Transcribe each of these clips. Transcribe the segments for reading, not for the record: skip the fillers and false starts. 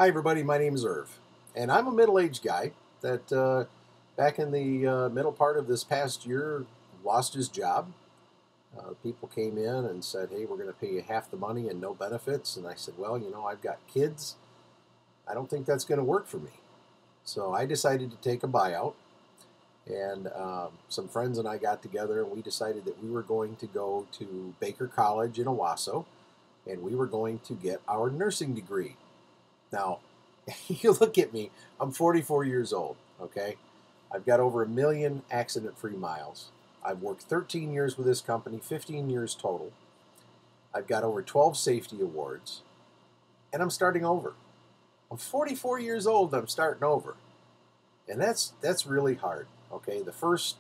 Hi, everybody. My name is Irv, and I'm a middle-aged guy that back in the middle part of this past year lost his job. People came in and said, "Hey, we're going to pay you half the money and no benefits." And I said, "Well, I've got kids. I don't think that's going to work for me." So I decided to take a buyout, and some friends and I got together and we decided that we were going to go to Baker College in Owasso, and we were going to get our nursing degree. Now, you look at me, I'm 44 years old, okay? I've got over 1 million accident free miles. I've worked 13 years with this company, 15 years total. I've got over 12 safety awards, and I'm starting over. I'm 44 years old, and I'm starting over. And that's really hard, okay? The first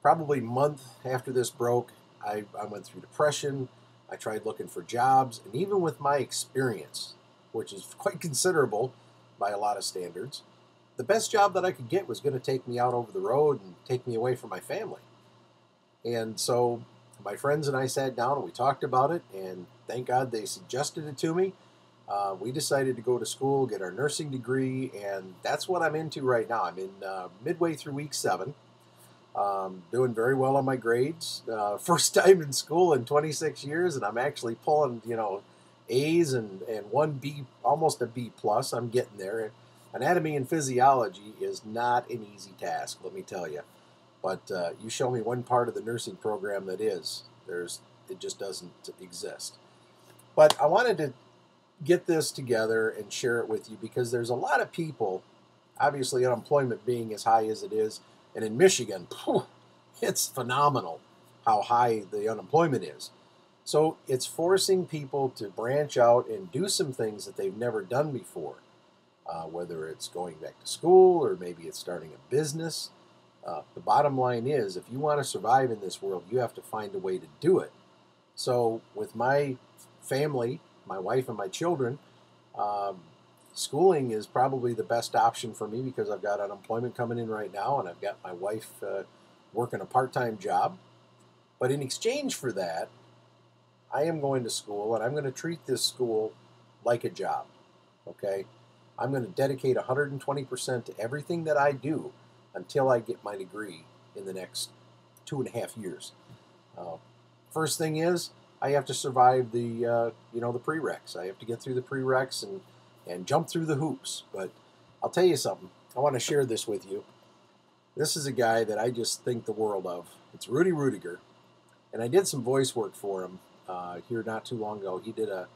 probably month after this broke, I went through depression. I tried looking for jobs, and even with my experience, which is quite considerable by a lot of standards, the best job that I could get was going to take me out over the road and take me away from my family. And so my friends and I sat down and we talked about it, and thank God they suggested it to me. We decided to go to school, get our nursing degree, and that's what I'm into right now. I'm in midway through week 7. Doing very well on my grades. First time in school in 26 years, and I'm actually pulling, A's and one B, almost a B plus. I'm getting there. Anatomy and physiology is not an easy task, let me tell you. But you show me one part of the nursing program that is, it just doesn't exist. But I wanted to get this together and share it with you because there's a lot of people, obviously unemployment being as high as it is, and in Michigan, it's phenomenal how high the unemployment is. So it's forcing people to branch out and do some things that they've never done before, whether it's going back to school or maybe it's starting a business. The bottom line is, if you want to survive in this world, you have to find a way to do it. So with my family, my wife and my children, um, schooling is probably the best option for me because I've got unemployment coming in right now and I've got my wife working a part-time job. But in exchange for that, I am going to school and I'm going to treat this school like a job. Okay? I'm going to dedicate 120% to everything that I do until I get my degree in the next 2.5 years. Uh, First thing is, I have to survive the prereqs. I have to get through the prereqs and jump through the hoops. But I'll tell you something. I want to share this with you. This is a guy that I just think the world of. It's Rudy Rudiger, and I did some voice work for him here not too long ago. He did a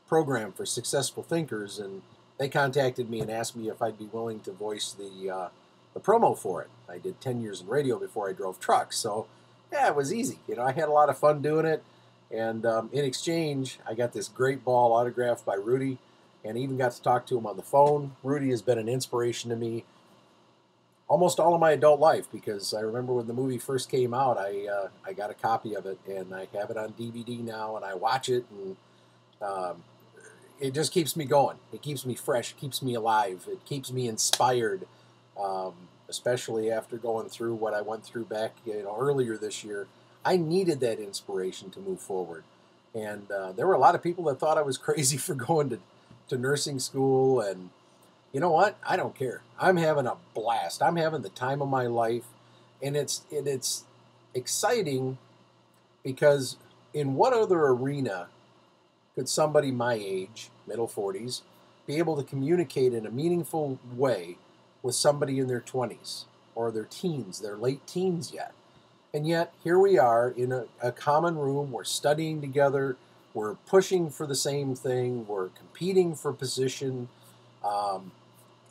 program for successful thinkers, and they contacted me and asked me if I'd be willing to voice the promo for it. I did 10 years in radio before I drove trucks, so yeah, it was easy. I had a lot of fun doing it, and in exchange, I got this great ball autographed by Rudy, and I even got to talk to him on the phone. Rudy has been an inspiration to me almost all of my adult life because I remember when the movie first came out, I got a copy of it, and I have it on DVD now, and I watch it, and um, it just keeps me going. It keeps me fresh. It keeps me alive. It keeps me inspired, um, especially after going through what I went through back earlier this year. I needed that inspiration to move forward, and there were a lot of people that thought I was crazy for going to nursing school, and you know what? I don't care. I'm having a blast. I'm having the time of my life, and it's exciting because in what other arena could somebody my age, middle 40s, be able to communicate in a meaningful way with somebody in their 20s or their teens, their late teens yet? And yet, here we are in a common room. We're studying together. We're pushing for the same thing. We're competing for position. Um,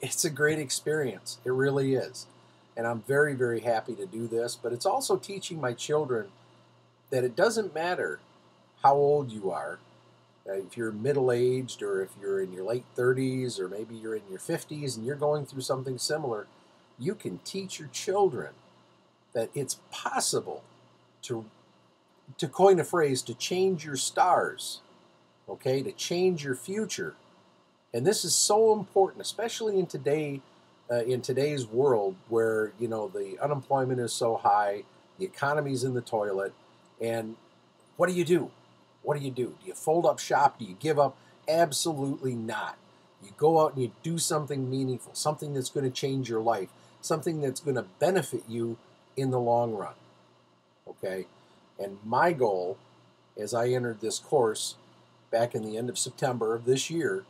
it's a great experience. It really is. And I'm very, very happy to do this. But it's also teaching my children that it doesn't matter how old you are. If you're middle aged or if you're in your late 30s or maybe you're in your 50s and you're going through something similar, you can teach your children that it's possible to coin a phrase, to change your stars, okay, to change your future. And this is so important, especially in today's world where the unemployment is so high, the economy's in the toilet, and what do you do? What do you do? Do you fold up shop? Do you give up? Absolutely not. You go out and you do something meaningful, something that's going to change your life, something that's going to benefit you in the long run. Okay? And my goal, as I entered this course back in the end of September of this year,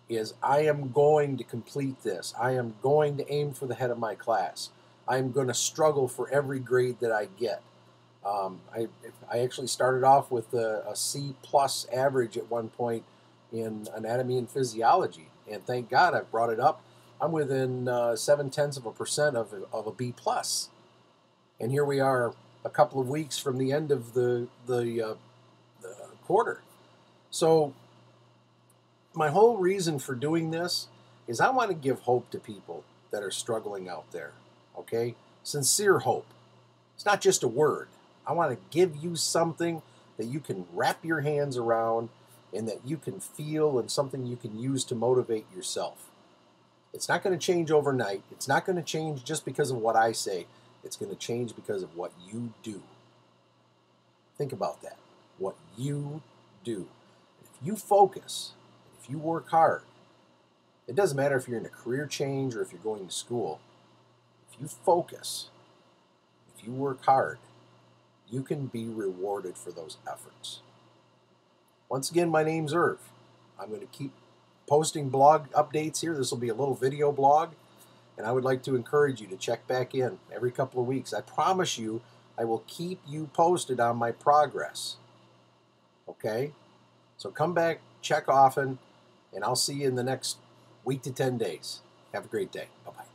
is I am going to complete this. I am going to aim for the head of my class. I'm going to struggle for every grade that I get. I actually started off with a C plus average at one point in anatomy and physiology, and thank God I brought it up. I'm within 0.7% of a B plus, and here we are a couple of weeks from the end of the quarter. So my whole reason for doing this is I want to give hope to people that are struggling out there. Okay, sincere hope. It's not just a word. I want to give you something that you can wrap your hands around and that you can feel, and something you can use to motivate yourself. It's not going to change overnight. It's not going to change just because of what I say. It's going to change because of what you do. Think about that. What you do. If you focus, if you work hard, it doesn't matter if you're in a career change or if you're going to school. If you focus, if you work hard, you can be rewarded for those efforts. Once again, my name's Irv. I'm going to keep posting blog updates here. This will be a little video blog, and I would like to encourage you to check back in every couple of weeks. I promise you, I will keep you posted on my progress. Okay? So come back, check often, and I'll see you in the next week to 10 days. Have a great day. Bye-bye.